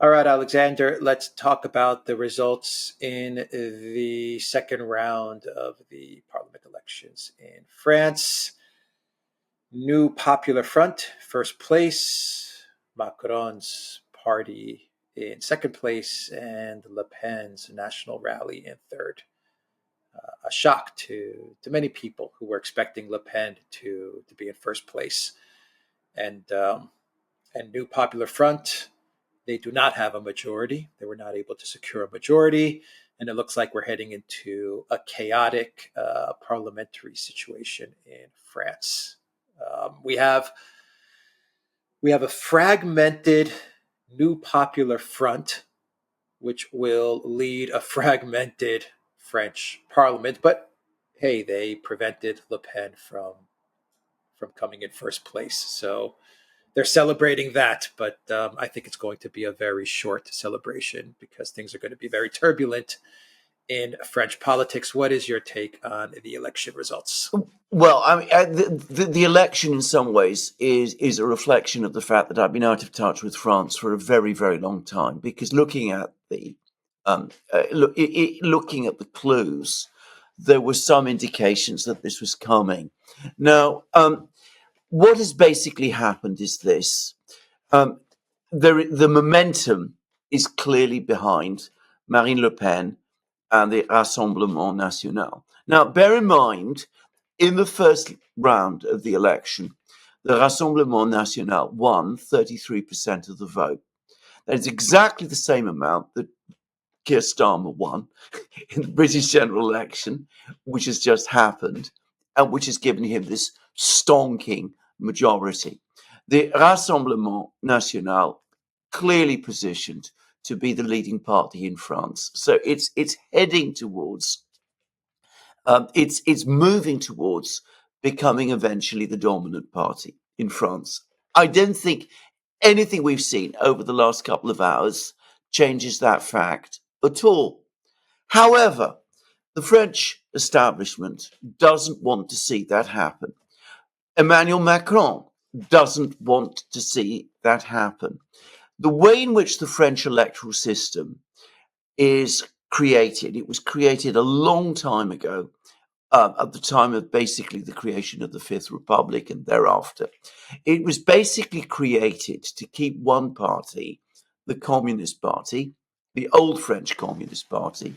All right, Alexander, let's talk about the results in the second round of the parliament elections in France. New Popular Front, first place, Macron's party in second place, and Le Pen's National Rally in third. A shock to many people who were expecting Le Pen to be in first place. And New Popular Front, they do not have a majority. They were not able to secure a majority. And it looks like we're heading into a chaotic parliamentary situation in France. We have a fragmented New Popular Front, which will lead a fragmented French parliament. But hey, they prevented Le Pen from coming in first place. So they're celebrating that, but I think it's going to be a very short celebration because things are going to be very turbulent in French politics. What is your take on the election results? Well, I mean, the election in some ways is a reflection of the fact that I've been out of touch with France for a very, very long time. Because looking at the clues, there were some indications that this was coming. Now, what has basically happened is this: the momentum is clearly behind Marine Le Pen and the Rassemblement National. Now, bear in mind, in the first round of the election, the Rassemblement National won 33% of the vote. That is exactly the same amount that Keir Starmer won in the British general election, which has just happened, and which has given him this stonking majority. The Rassemblement National clearly positioned to be the leading party in France. So it's heading towards, it's moving towards becoming eventually the dominant party in France. I don't think anything we've seen over the last couple of hours changes that fact at all. However, the French establishment doesn't want to see that happen. Emmanuel Macron doesn't want to see that happen. The way in which the French electoral system is created, it was created a long time ago, at the time of basically the creation of the Fifth Republic and thereafter. It was basically created to keep one party, the Communist Party, the old French Communist Party,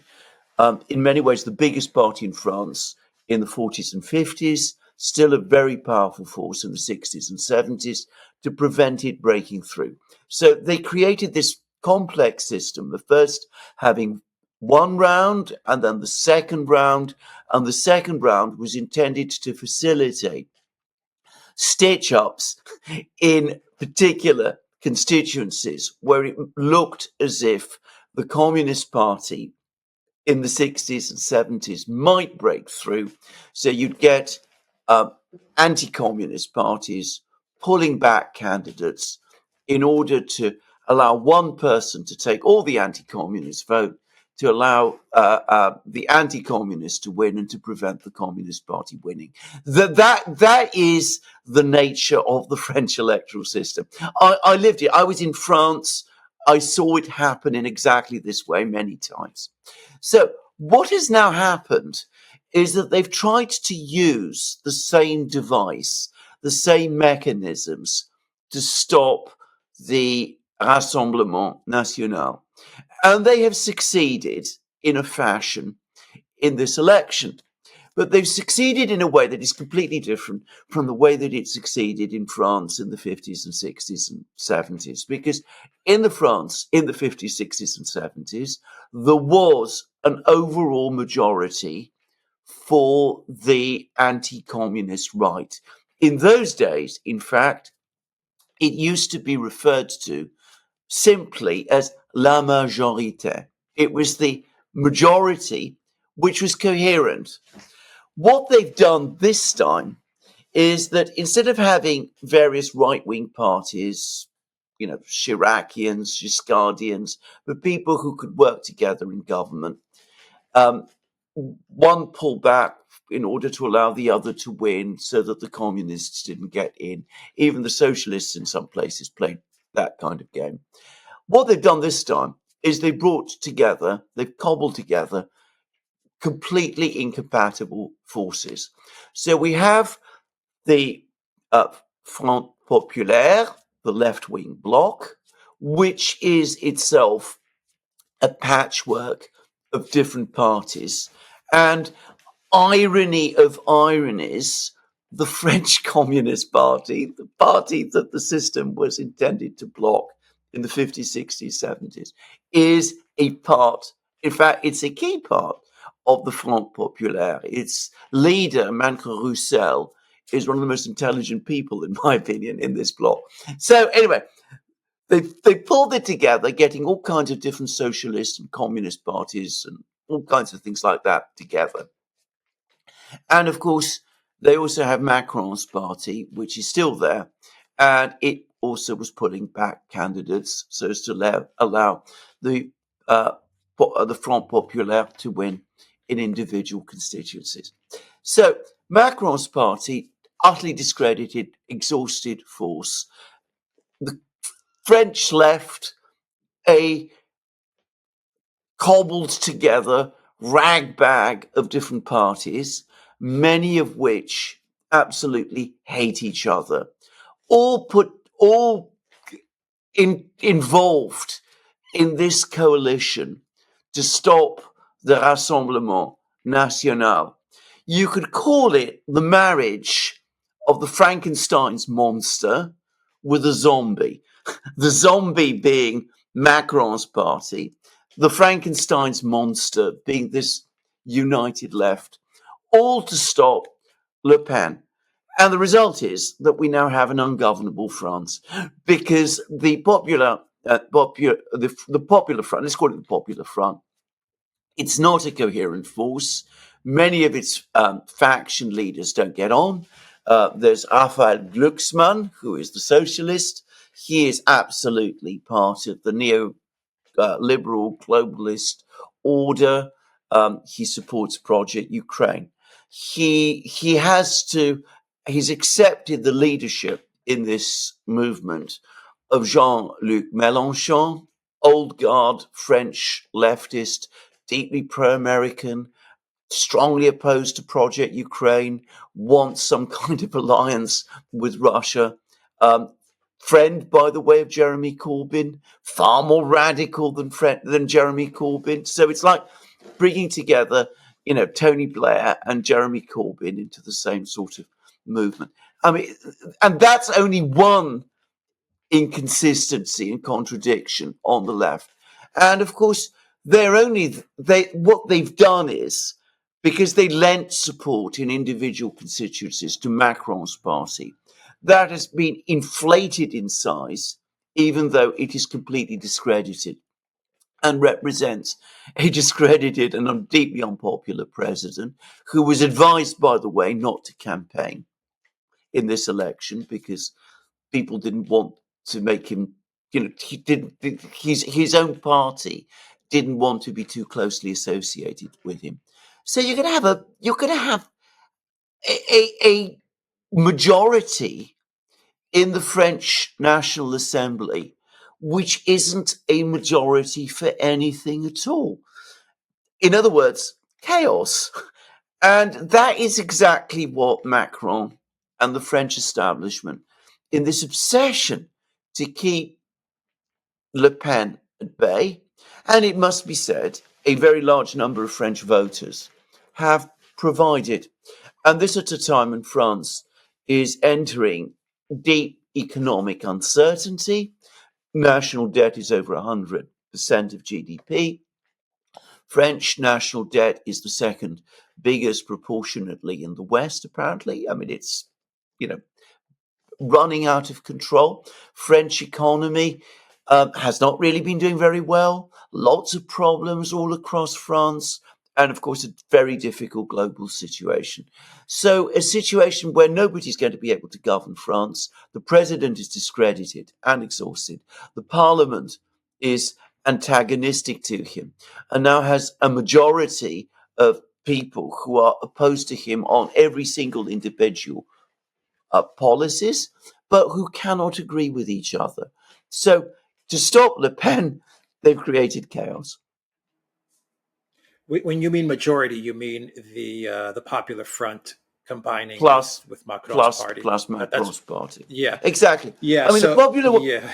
in many ways the biggest party in France in the 40s and 50s, still a very powerful force in the 60s and 70s, to prevent it breaking through. So they created this complex system, the first having one round and then the second round, and the second round was intended to facilitate stitch-ups in particular constituencies where it looked as if the Communist Party in the 60s and 70s might break through. So you'd get anti-communist parties pulling back candidates in order to allow one person to take all the anti-communist vote, to allow the anti-communists to win and to prevent the Communist Party winning. That is the nature of the French electoral system. I lived it. I was in France. I saw it happen in exactly this way many times. So what has now happened is that they've tried to use the same device, the same mechanisms to stop the Rassemblement National. And they have succeeded in a fashion in this election. But they've succeeded in a way that is completely different from the way that it succeeded in France in the 50s and 60s and 70s. Because in France, in the 50s, 60s and 70s, there was an overall majority for the anti-communist right. In those days, in fact, it used to be referred to simply as la majorité. It was the majority which was coherent. What they've done this time is that instead of having various right-wing parties, Chiracians, Giscardians, but people who could work together in government, one pulled back in order to allow the other to win so that the communists didn't get in. Even the socialists in some places played that kind of game. What they've done this time is they've cobbled together completely incompatible forces. So we have the Front Populaire, the left-wing bloc, which is itself a patchwork of different parties. And irony of ironies, the French Communist Party, the party that the system was intended to block in the 50s, 60s, 70s, is a part, in fact, it's a key part of the Front Populaire. Its leader, Mancre Roussel, is one of the most intelligent people, in my opinion, in this bloc. So anyway, they pulled it together, getting all kinds of different socialist and communist parties and all kinds of things like that together. And of course, they also have Macron's party, which is still there, and it also was putting back candidates so as to allow the Front Populaire to win in individual constituencies. So Macron's party, utterly discredited, exhausted force. The French left, a cobbled together ragbag of different parties, many of which absolutely hate each other, all involved in this coalition to stop the Rassemblement National. You could call it the marriage of the Frankenstein's monster with a zombie. The zombie being Macron's party, the Frankenstein's monster being this united left, all to stop Le Pen. And the result is that we now have an ungovernable France because the popular front, let's call it the popular front, it's not a coherent force. Many of its faction leaders don't get on. There's Raphael Glucksmann, who is the socialist. He is absolutely part of the neo-liberal globalist order. He supports Project Ukraine. He's accepted the leadership in this movement of Jean-Luc Mélenchon, old guard French leftist, deeply pro-American, strongly opposed to Project Ukraine, wants some kind of alliance with Russia. Friend, by the way, of Jeremy Corbyn, far more radical than Jeremy Corbyn. So it's like bringing together, Tony Blair and Jeremy Corbyn into the same sort of movement. I mean, and that's only one inconsistency and contradiction on the left. And of course, what they've done is, because they lent support in individual constituencies to Macron's party, that has been inflated in size, even though it is completely discredited and represents a discredited and deeply unpopular president who was advised, by the way, not to campaign in this election because people didn't want to make him, he didn't, his own party didn't want to be too closely associated with him. So you're going to have a majority in the French National Assembly, which isn't a majority for anything at all. In other words, chaos. And that is exactly what Macron and the French establishment, in this obsession to keep Le Pen at bay, and it must be said, a very large number of French voters have provided. And this at a time when France is entering deep economic uncertainty. National debt is over 100% of GDP. French national debt is the second biggest proportionately in the West, apparently. I mean, it's, running out of control. French economy has not really been doing very well. Lots of problems all across France. And of course, a very difficult global situation. So a situation where nobody's going to be able to govern France. The president is discredited and exhausted. The parliament is antagonistic to him and now has a majority of people who are opposed to him on every single individual policies, but who cannot agree with each other. So To stop Le Pen, they've created chaos. When you mean majority, you mean the Popular Front combining Plus, with Macron's party. plus That's Macron's party. yeah, Exactly. yeah. I mean, So yeah,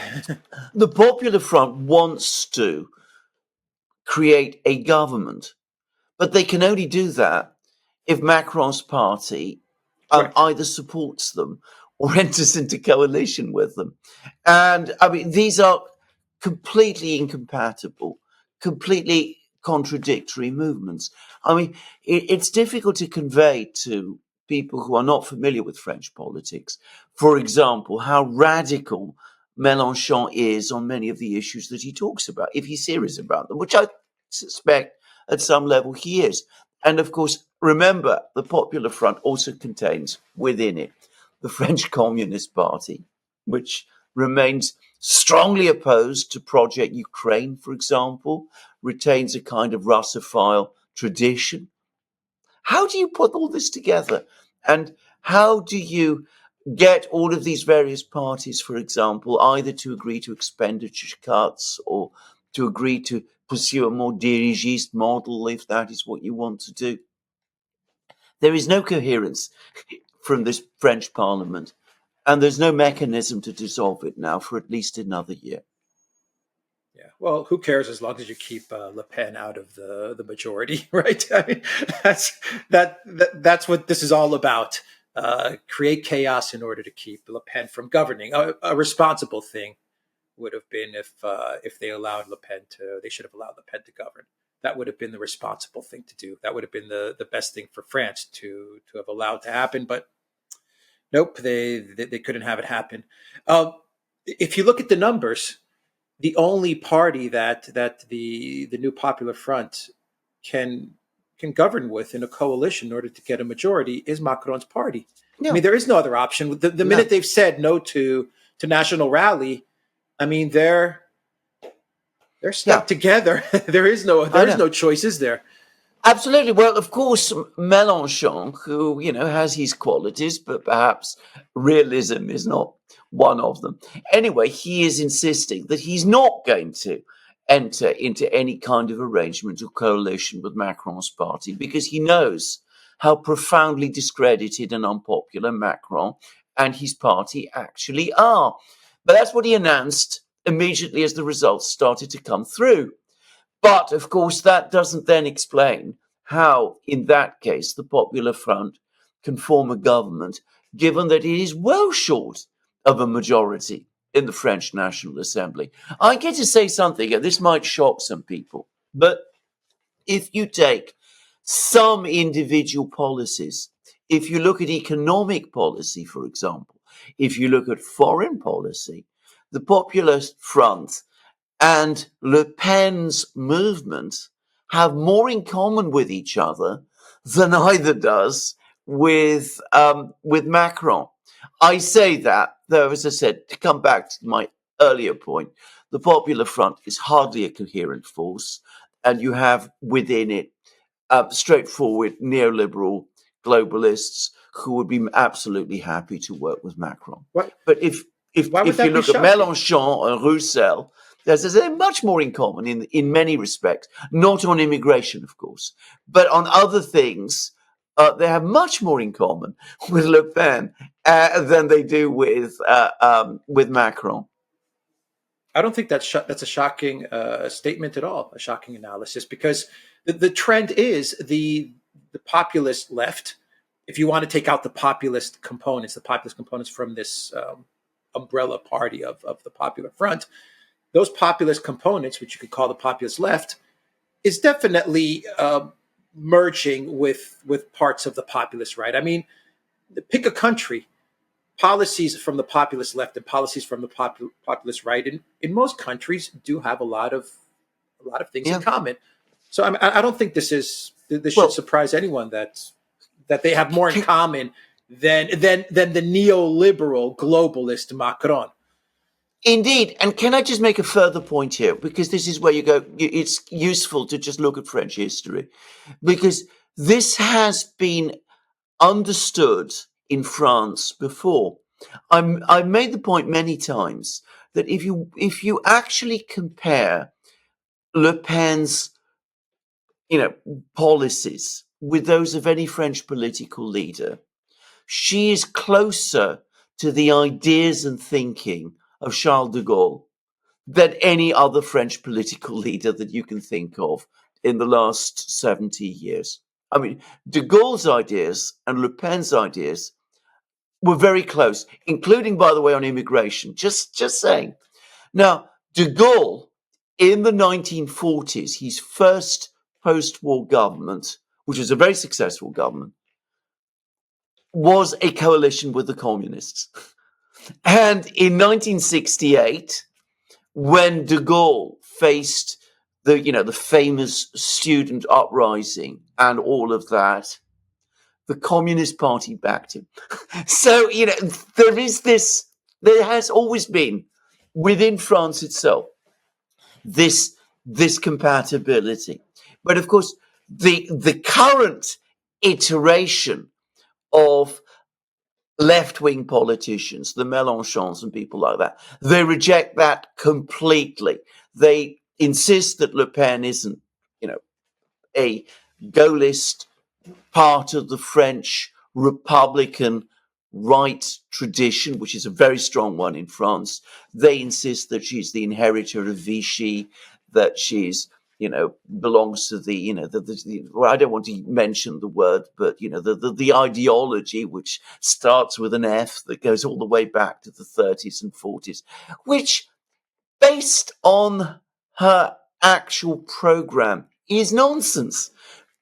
the Popular Front wants to create a government, but they can only do that if Macron's party correct. either supports them or enters into coalition with them. And I mean, these are completely incompatible, completely contradictory movements. I mean, it's difficult to convey to people who are not familiar with French politics, for example, how radical Mélenchon is on many of the issues that he talks about, if he's serious about them, which I suspect at some level he is. And of course, remember, the Popular Front also contains within it the French Communist Party, which remains strongly opposed to Project Ukraine, for example, retains a kind of Russophile tradition. How do you put all this together? And how do you get all of these various parties, for example, either to agree to expenditure cuts or to agree to pursue a more dirigiste model if that is what you want to do? There is no coherence from this French parliament, and there's no mechanism to dissolve it now for at least another year. Yeah. Well, who cares as long as you keep Le Pen out of the majority, right? I mean, that's that's what this is all about. Create chaos in order to keep Le Pen from governing. A responsible thing would have been if they allowed Le Pen to. They should have allowed Le Pen to govern. That would have been the responsible thing to do. That would have been the best thing for France to have allowed to happen. But nope, they couldn't have it happen. If you look at the numbers, the only party that the new Popular Front can can govern with in a coalition in order to get a majority is Macron's party. I mean, No, there is no other option. The minute no, they've said no to National Rally, I mean they're yeah, stuck together. I there is know. no choice, is there? Absolutely. Well, of course, Mélenchon, who, has his qualities, but perhaps realism is not one of them. Anyway, he is insisting that he's not going to enter into any kind of arrangement or coalition with Macron's party because he knows how profoundly discredited and unpopular Macron and his party actually are. But that's what he announced immediately as the results started to come through. But of course, that doesn't then explain how, in that case, the Popular Front can form a government, given that it is well short of a majority in the French National Assembly. I get to say something, and this might shock some people, but if you take some individual policies, if you look at economic policy, for example, if you look at foreign policy, the Popular Front and Le Pen's movement have more in common with each other than either does with Macron. I say that, though, as I said, to come back to my earlier point, the Popular Front is hardly a coherent force, and you have within it straightforward neoliberal globalists who would be absolutely happy to work with Macron. What? But Why would if you that be look at shocking? Mélenchon and Roussel, there's much more in common in many respects. Not on immigration, of course, but on other things. They have much more in common with Le Pen than they do with Macron. I don't think that's a shocking statement at all, a shocking analysis, because the trend is the populist left. If you want to take out the populist components from this umbrella party of the Popular Front, those populist components, which you could call the populist left, is definitely merging with parts of the populist right. I mean, pick a country, policies from the populist left and policies from the populist right in most countries do have a lot of things in Yeah. common. So I don't think this should Well, surprise anyone that they have more in can, common than the neoliberal globalist Macron. indeed. And can I just make a further point here? Because this is where you go. It's useful to just look at French history because this has been understood in France before. I've made the point many times that if you actually compare Le Pen's policies with those of any French political leader, she is closer to the ideas and thinking of Charles de Gaulle than any other French political leader that you can think of in the last 70 years. I mean, de Gaulle's ideas and Le Pen's ideas were very close, including, by the way, on immigration. Just saying. Now, de Gaulle, in the 1940s, his first post-war government, which was a very successful government, was a coalition with the communists. And in 1968, when de Gaulle faced the famous student uprising and all of that, the Communist Party backed him. So, there has always been within France itself this compatibility. But of course, the current iteration of left-wing politicians, the Mélenchons and people like that, they reject that completely. They insist that Le Pen isn't, a Gaullist part of the French Republican right tradition, which is a very strong one in France. They insist that she's the inheritor of Vichy, that she's, belongs to well, I don't want to mention the word, but, the ideology, which starts with an F that goes all the way back to the 30s and 40s, which, based on her actual program, is nonsense.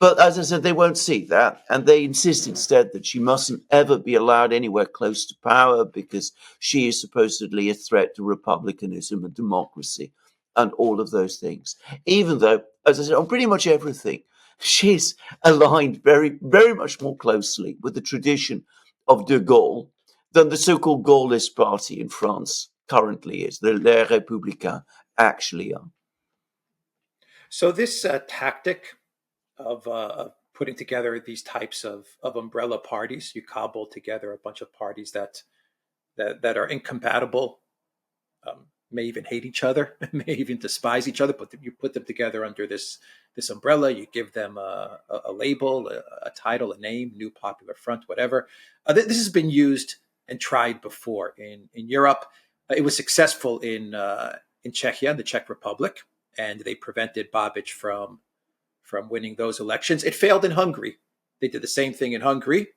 But as I said, they won't see that. And they insist instead that she mustn't ever be allowed anywhere close to power because she is supposedly a threat to republicanism and democracy and all of those things. Even though, as I said, on pretty much everything, she's aligned very, very much more closely with the tradition of de Gaulle than the so-called Gaullist party in France currently is. The Les Républicains actually are. So this tactic of putting together these types of umbrella parties, you cobble together a bunch of parties that are incompatible, may even hate each other, may even despise each other, but you put them together under this umbrella. You give them a label, a title, a name, New Popular Front, whatever. This has been used and tried before in Europe. It was successful in Czechia, the Czech Republic, and they prevented Babiš from winning those elections. It failed in Hungary. They did the same thing in Hungary,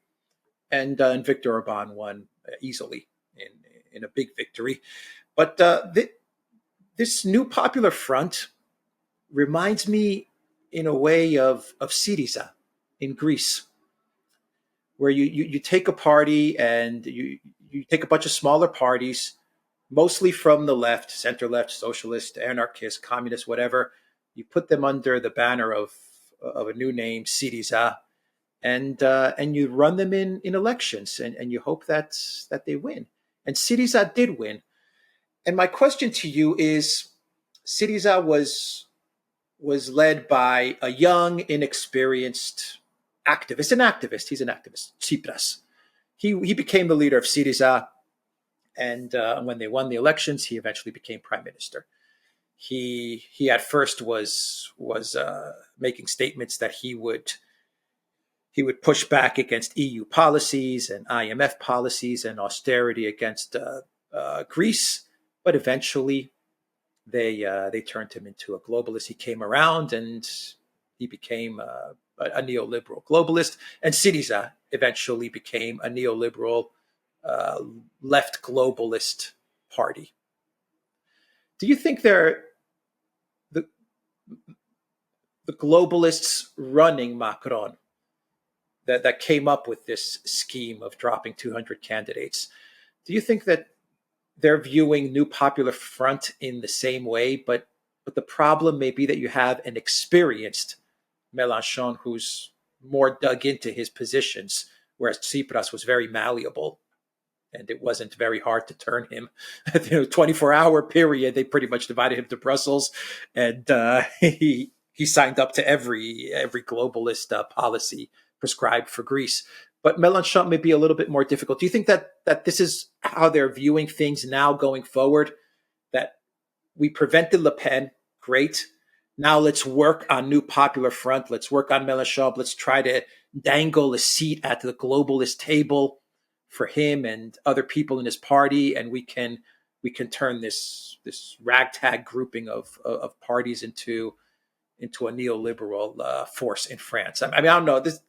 and Viktor Orban won easily in a big victory. But this New Popular Front reminds me, in a way, of Syriza in Greece, where you take a party and you take a bunch of smaller parties, mostly from the left, center left, socialist, anarchist, communist, whatever. You put them under the banner of a new name, Syriza, and you run them in elections, and you hope that they win. And Syriza did win. And my question to you is, Syriza was led by a young, inexperienced activist, He's an activist, Tsipras. He became the leader of Syriza, and when they won the elections, he eventually became prime minister. He at first was making statements that he would push back against EU policies and IMF policies and austerity against Greece, but eventually they turned him into a globalist. He came around and he became a neoliberal globalist, and Syriza eventually became a neoliberal left globalist party. Do you think the globalists running Macron that came up with this scheme of dropping 200 candidates, do you think that they're viewing New Popular Front in the same way, but the problem may be that you have an experienced Mélenchon who's more dug into his positions, whereas Tsipras was very malleable, and it wasn't very hard to turn him. 24-hour period, they pretty much divided him to Brussels, and he signed up to every globalist policy prescribed for Greece. But Mélenchon may be a little bit more difficult. Do you think that this is how they're viewing things now going forward? we prevented Le Pen. Great. Now let's work on New Popular Front. Let's work on Mélenchon. Let's try to dangle a seat at the globalist table for him and other people in his party, and we can turn this ragtag grouping of parties into a neoliberal force in France. I mean, I don't know. This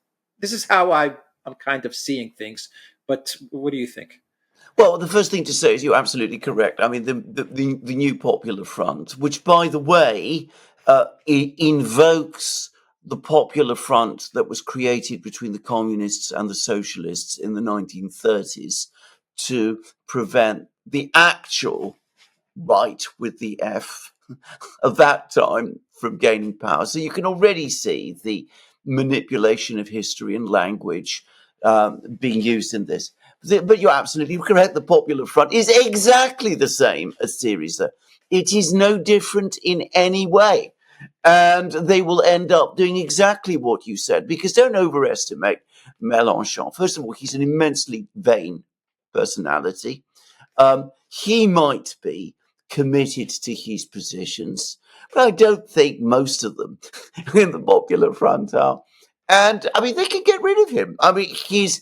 is how I'm kind of seeing things. But what do you think? Well, the first thing to say is you're absolutely correct. I mean, the New Popular Front, which, by the way, invokes the Popular Front that was created between the communists and the socialists in the 1930s to prevent the actual right with the F of that time from gaining power. So you can already see the manipulation of history and language being used in this. But you're absolutely correct. The Popular Front is exactly the same as Syriza. It is no different in any way. And they will end up doing exactly what you said, because don't overestimate Mélenchon. First of all, he's an immensely vain personality. He might be committed to his positions, but I don't think most of them in the Popular Front are. And I mean, they can get rid of him. I mean, he's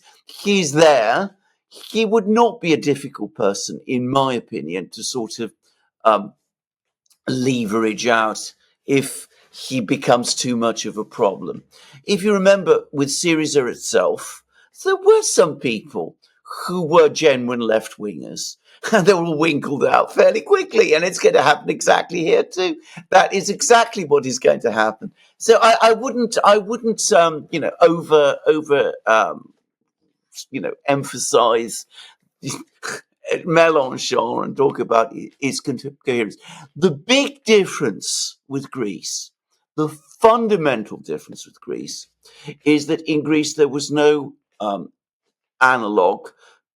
there. He would not be a difficult person, in my opinion, to sort of um, leverage out if he becomes too much of a problem. If you remember with Syriza itself, there were some people who were genuine left wingers, and they were winkled out fairly quickly, and it's going to happen exactly here too. That is exactly what is going to happen. So I wouldn't, emphasize Mélenchon and talk about its coherence. The big difference with Greece, the fundamental difference with Greece, is that in Greece there was no analog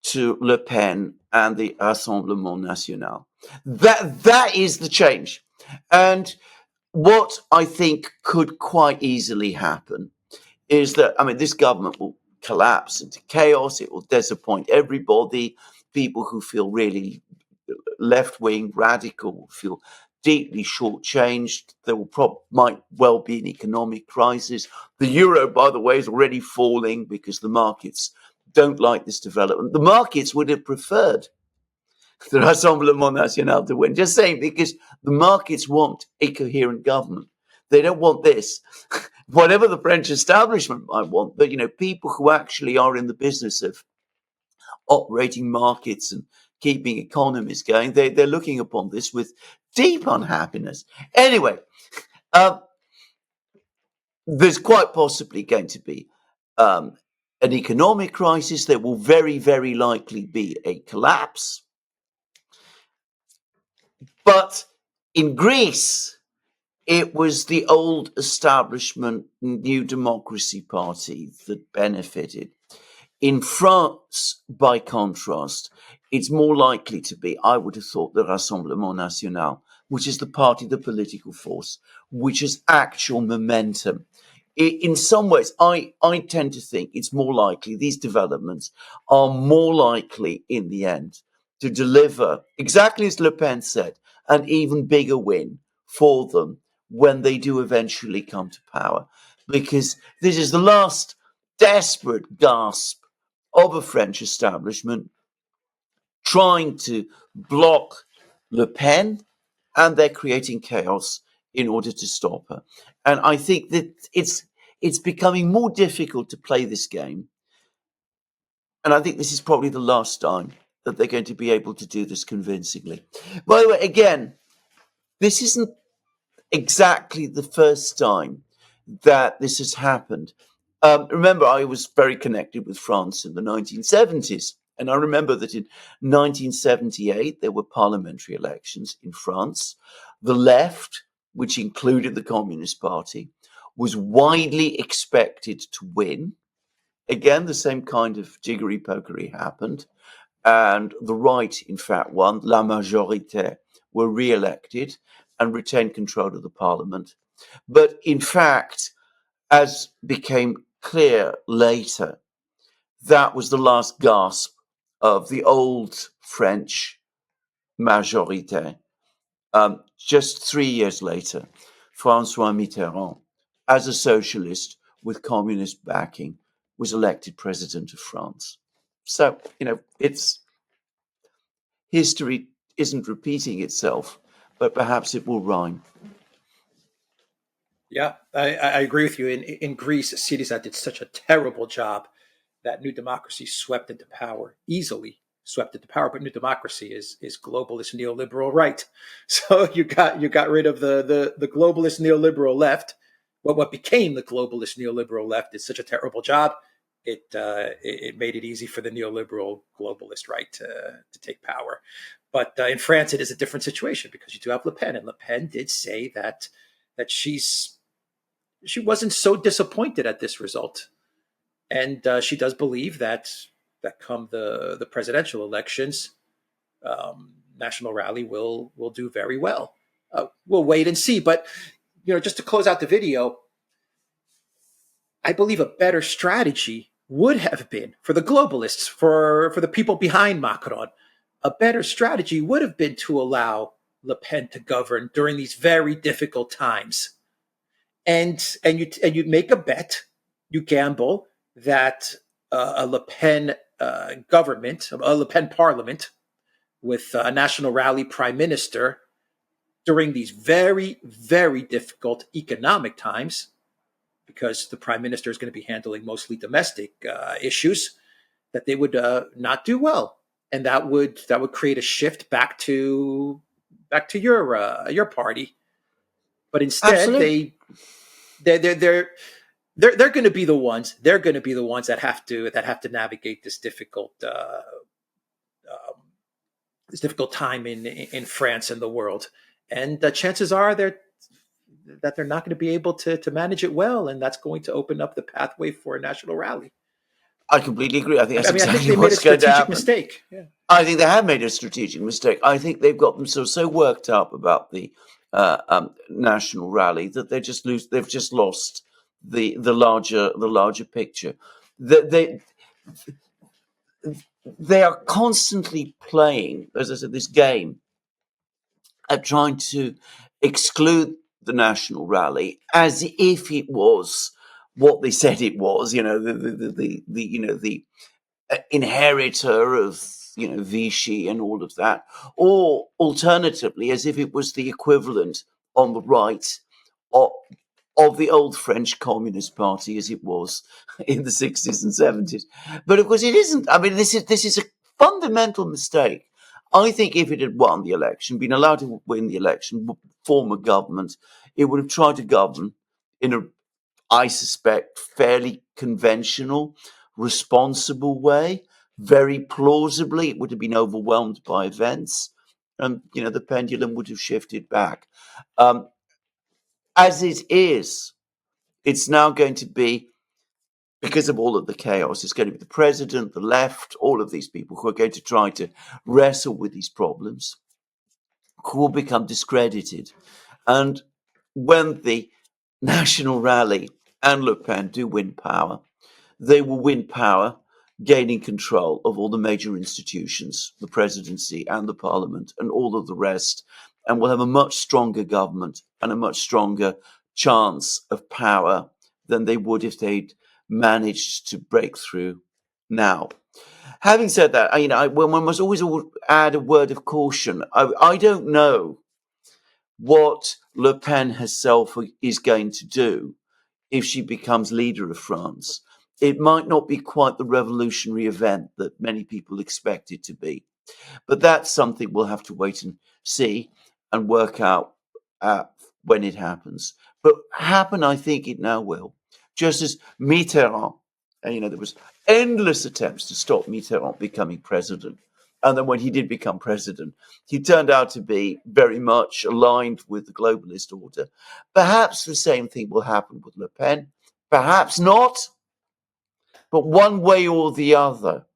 to Le Pen and the Rassemblement National. That is the change. And what I think could quite easily happen is that, I mean, this government will collapse into chaos. It will disappoint everybody. People who feel really left wing, radical, will feel deeply shortchanged. There might well be an economic crisis. The euro, by the way, is already falling because the markets don't like this development. The markets would have preferred the Rassemblement National to win. Just saying, because the markets want a coherent government. They don't want this. Whatever the French establishment might want, but people who actually are in the business of operating markets and keeping economies going, they're looking upon this with deep unhappiness. Anyway, there's quite possibly going to be an economic crisis. There will very, very likely be a collapse. But in Greece, it was the old establishment New Democracy Party that benefited. In France, by contrast, it's more likely to be, I would have thought, the Rassemblement National, which is the party, the political force, which has actual momentum. In some ways, I tend to think it's more likely, these developments are more likely in the end to deliver, exactly as Le Pen said, an even bigger win for them when they do eventually come to power. Because this is the last desperate gasp of a French establishment trying to block Le Pen, and they're creating chaos in order to stop her. And I think that it's becoming more difficult to play this game. And I think this is probably the last time that they're going to be able to do this convincingly. By the way, again, this isn't exactly the first time that this has happened. Remember, I was very connected with France in the 1970s. And I remember that in 1978, there were parliamentary elections in France. The left, which included the Communist Party, was widely expected to win. Again, the same kind of jiggery-pokery happened. And the right, in fact, won. La Majorité were re-elected and retained control of the parliament. But in fact, as became clear later, that was the last gasp of the old French majorité. just 3 years later, Francois Mitterrand, as a socialist with communist backing, was elected president of France. So, it's history isn't repeating itself, but perhaps it will rhyme. Yeah, I agree with you. In Greece, Syriza did such a terrible job that New Democracy swept into power, easily swept into power. But New Democracy is globalist neoliberal right. So you got rid of the globalist neoliberal left. What became the globalist neoliberal left is such a terrible job. It made it easy for the neoliberal globalist right to take power. But in France, it is a different situation because you do have Le Pen, and Le Pen did say that she wasn't so disappointed at this result, and she does believe that come the presidential elections, National Rally will do very well. We'll wait and see. But just to close out the video, I believe a better strategy would have been for the globalists, for the people behind Macron. A better strategy would have been to allow Le Pen to govern during these very difficult times, and you make a bet, you gamble that a Le Pen government, a Le Pen parliament with a National Rally prime minister during these very, very difficult economic times, because the prime minister is going to be handling mostly domestic issues, that they would not do well, and that would create a shift back to your party. But instead, Absolutely. they're they're going to be the ones. They're going to be the ones that have to navigate this difficult time in France and the world. And the chances are they're not going to be able to manage it well, and that's going to open up the pathway for a national rally. I completely agree. I think that's I think exactly they made a what's going to strategic happen. mistake. Yeah. I think they have made a strategic mistake. I think they've got themselves so worked up about the national rally that they've just lost the larger picture. That they are constantly playing, as I said, this game at trying to exclude the national rally as if it was what they said it was. The inheritor of Vichy and all of that, or alternatively, as if it was the equivalent on the right of, of the old French Communist Party as it was in the 60s and 70s. But of course, it isn't. I mean, this is a fundamental mistake. I think if it had won the election, been allowed to win the election, form a government, it would have tried to govern in a, I suspect, fairly conventional, responsible way. Very plausibly, it would have been overwhelmed by events, and the pendulum would have shifted back. Um, as it is, it's now going to be, because of all of the chaos, it's going to be the president, the left, all of these people who are going to try to wrestle with these problems, who will become discredited. And when the National Rally and Le Pen do win power, they will win power gaining control of all the major institutions, the presidency and the parliament and all of the rest, and will have a much stronger government and a much stronger chance of power than they would if they'd managed to break through now. Having said that, one must always add a word of caution. I don't know what Le Pen herself is going to do if she becomes leader of France. It might not be quite the revolutionary event that many people expect it to be. But that's something we'll have to wait and see and work out when it happens. But happen, I think it now will. Just as Mitterrand, there was endless attempts to stop Mitterrand becoming president. And then when he did become president, he turned out to be very much aligned with the globalist order. Perhaps the same thing will happen with Le Pen. Perhaps not. But one way or the other,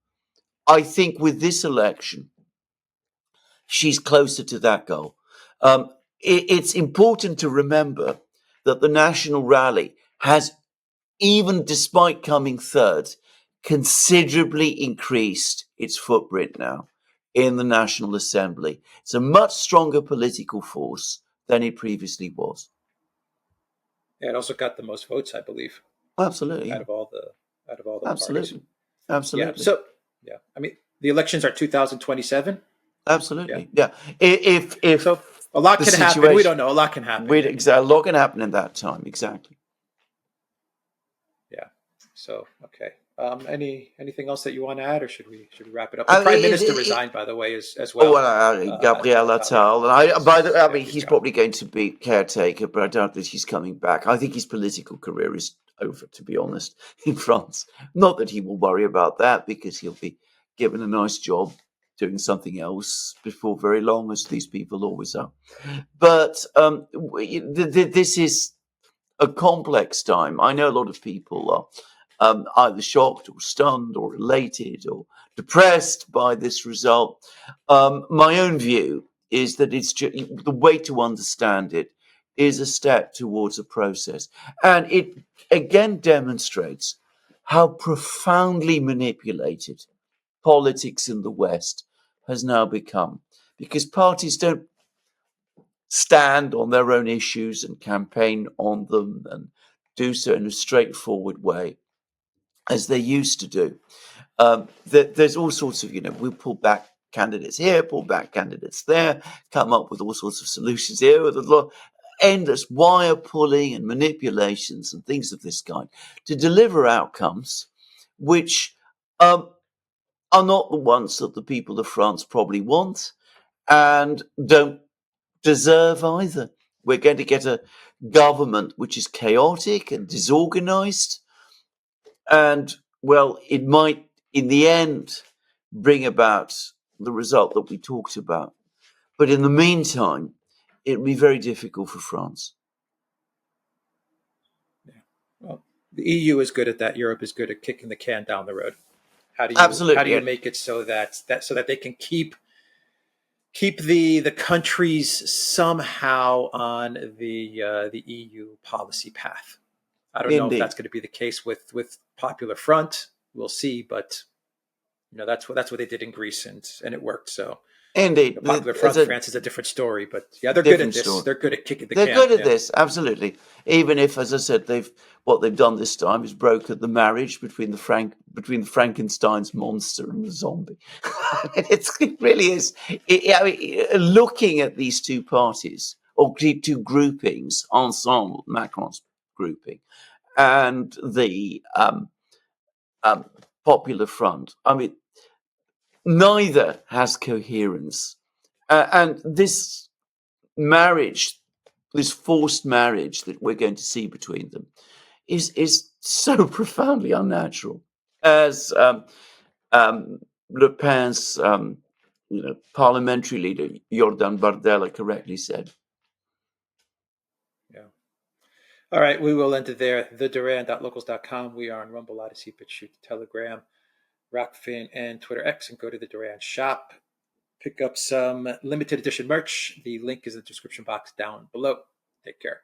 I think with this election, she's closer to that goal. It's important to remember that the National Rally has, even despite coming third, considerably increased its footprint now. in the National Assembly. It's a much stronger political force than it previously was. Yeah, it also got the most votes, I believe, Absolutely, out yeah. of all the parties. Absolutely. Yeah. Absolutely. So yeah, I mean, the elections are 2027. Yeah. Absolutely. Yeah. If So a lot the can happen. We situation, don't know. A lot can happen. with a lot can happen in that time. Exactly. Yeah. So okay. Anything else that you want to add, or should we wrap it up? The I prime mean, minister resigned, by the way, as oh, well. Gabriel At the top. Attal, and by the way, I mean, He's he's gone. probably going to be caretaker, but I doubt that he's coming back. I think his political career is over, to be honest, in France. Not that he will worry about that, because he'll be given a nice job doing something else before very long, as these people always are. But this is a complex time. I know a lot of people are either shocked or stunned or elated or depressed by this result. My own view is that the way to understand it is a step towards a process. And it again demonstrates how profoundly manipulated politics in the West has now become. Because parties don't stand on their own issues and campaign on them and do so in a straightforward way as they used to do. There's all sorts of, we pull back candidates here, pull back candidates there, come up with all sorts of solutions here with a lot endless wire pulling and manipulations and things of this kind to deliver outcomes which are not the ones that the people of France probably want and don't deserve either. We're going to get a government which is chaotic and disorganized, and, well, it might, in the end, bring about the result that we talked about. But in the meantime, it'll be very difficult for France. Yeah. Well, the EU is good at that. Europe is good at kicking the can down the road. How do Absolutely. you make it so that they can keep the countries somehow on the EU policy path? I don't know if Indeed. that's going to be the case with Popular Front. We'll see, but that's what they did in Greece, and it worked. So Indeed. Popular It's Front a France is a different story, but yeah, they're good at different this. story. They're good at kicking the They're can. good at Yeah, this, absolutely. Even if, as I said, what they've done this time is brokered the marriage between between Frankenstein's monster and the zombie. It really is. I mean, looking at these two parties or two groupings, Ensemble, Macron's grouping, and the um, Popular Front. I mean, neither has coherence, and marriage, this forced marriage that we're going to see between them, is so profoundly unnatural. As Le Pen's parliamentary leader Jordan Bardella correctly said. yeah. All right, we will end it there. TheDuran.locals.com. We are on Rumble, Odyssey, BitChute, Telegram, Rockfin, and Twitter X, and go to the Duran shop. Pick up some limited edition merch. The link is in the description box down below. Take care.